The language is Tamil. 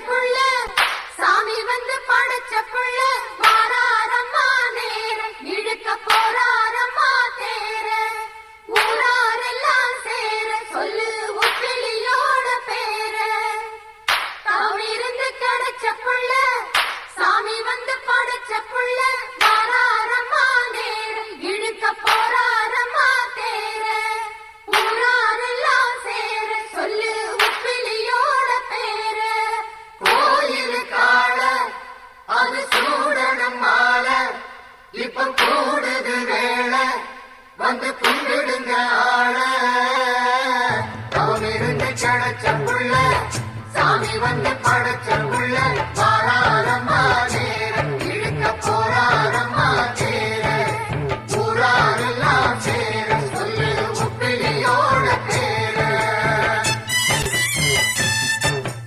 புள்ள சாமி வந்து படைச்ச புள்ள வாராரம்மா நேர இழுக்க போறாரம்மா தேர ஊராரெல்லாம் சேர சொல்லு உப்பிலியோட பேர தவிர்ந்து கிடைச்ச புள்ள சாமி வந்து படைச்ச புள்ள வாராரம்மா நேர இழுக்க போறாரம்மா தேர ஊராரெல்லாம் சேர சொல்லு உப்பிலியோட பேர கோயில் கால அது சூடணும் மால இப்ப கூடுது வேளை வந்து கும்பிடுங்க ஆள அவன் இருந்து கிடைச்ச புள்ள சாமி வந்து